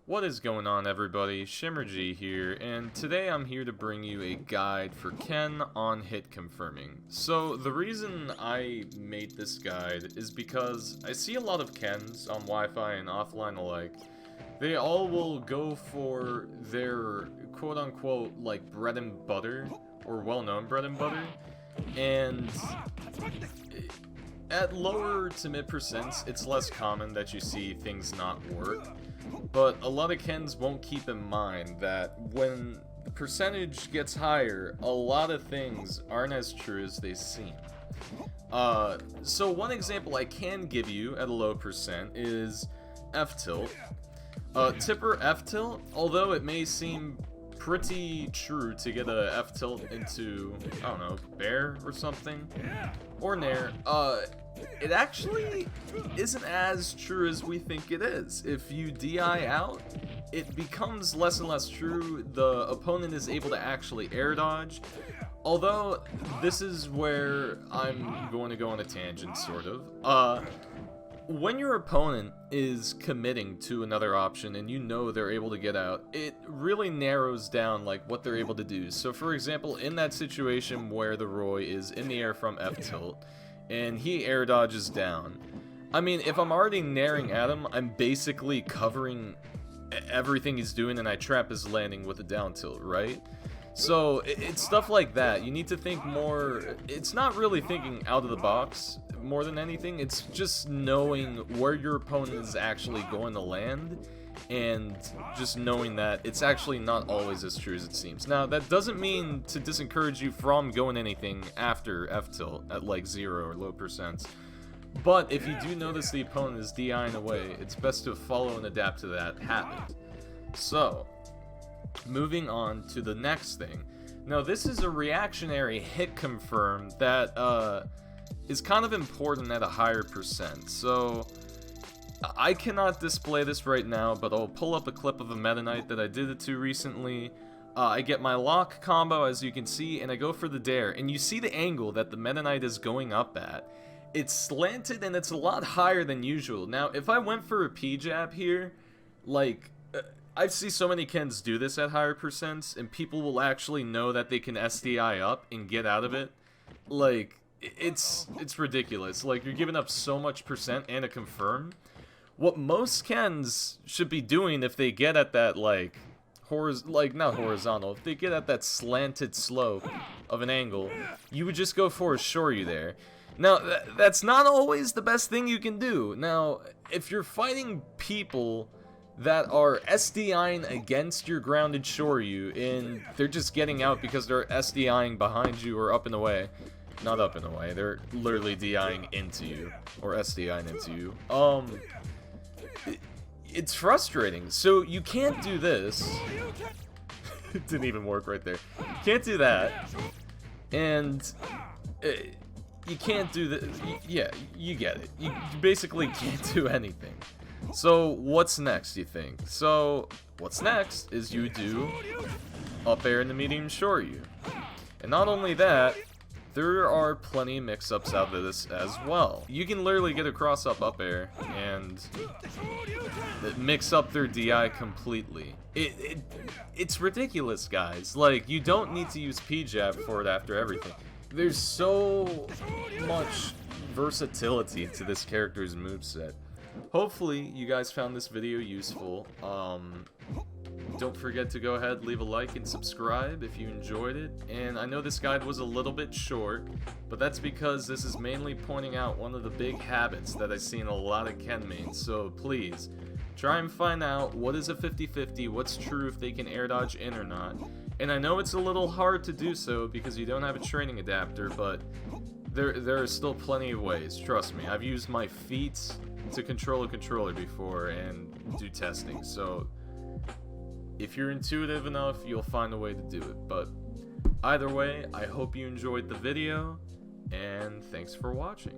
What is going on, everybody? Shimmerg here, and today I'm here to bring you a guide for Ken on hit confirming. So the reason I made this guide is because I see a lot of Kens on Wi-Fi and offline alike. They all will go for their quote-unquote like bread and butter, or well-known bread and butter, and at lower to mid percents, it's less common that you see things not work. But a lot of Kens won't keep in mind that when the percentage gets higher, a lot of things aren't as true as they seem. So one example I can give you at a low percent is F-tilt. Tipper F-tilt, although it may seem pretty true to get a F-tilt into, I don't know, Bear or something, or Nair, it actually isn't as true as we think it is. If you DI out, it becomes less and less true. The opponent is able to actually air dodge. Although, this is where I'm going to go on a tangent, sort of. When your opponent is committing to another option and you know they're able to get out, it really narrows down like what they're able to do. So for example, in that situation where the Roy is in the air from F-tilt, and he air dodges down, I mean, if I'm already naring at him, I'm basically covering everything he's doing, and I trap his landing with a down tilt, right? So it's stuff like that. You need to think more. It's not really thinking out of the box more than anything. It's just knowing where your opponent is actually going to land, and just knowing that it's actually not always as true as it seems. Now, that doesn't mean to disencourage you from going anything after F-tilt at like 0 or low percents. But if you do notice the opponent is DIing away, it's best to follow and adapt to that habit. So, moving on to the next thing. Now, this is a reactionary hit confirm that is kind of important at a higher percent. So, I cannot display this right now, but I'll pull up a clip of a Meta Knight that I did it to recently. I get my lock combo, as you can see, and I go for the dare. And you see the angle that the Meta Knight is going up at. It's slanted and it's a lot higher than usual. Now, if I went for a P-jab here, like, I see so many Kens do this at higher percents, and people will actually know that they can SDI up and get out of it. Like, it's ridiculous. Like, you're giving up so much percent and a confirm. What most Kens should be doing if they get at that, like, not horizontal, if they get at that slanted slope of an angle, you would just go for a Shoryu there. Now, that's not always the best thing you can do. Now, if you're fighting people that are SDIing against your grounded Shoryu, and they're just getting out because they're SDIing behind you or up and away, not up and away, they're literally DIing into you, or SDIing into you, it's frustrating. So you can't do this. It didn't even work right there. You can't do that. And you can't do the. Yeah, you get it. You basically can't do anything. So what's next, you think? So what's next is you do up air in the medium Shoryu. And not only that, there are plenty of mix-ups out of this as well. You can literally get a cross-up air and mix up their DI completely. It's ridiculous, guys. Like, you don't need to use P-jab for it after everything. There's so much versatility to this character's moveset. Hopefully, you guys found this video useful. Don't forget to go ahead, leave a like, and subscribe if you enjoyed it. And I know this guide was a little bit short, but that's because this is mainly pointing out one of the big habits that I see in a lot of Ken mains. So please, try and find out what is a 50-50, what's true if they can air dodge in or not. And I know it's a little hard to do so because you don't have a training adapter, but there are still plenty of ways, trust me. I've used my feet to control a controller before and do testing, so if you're intuitive enough, you'll find a way to do it. But either way, I hope you enjoyed the video, and thanks for watching.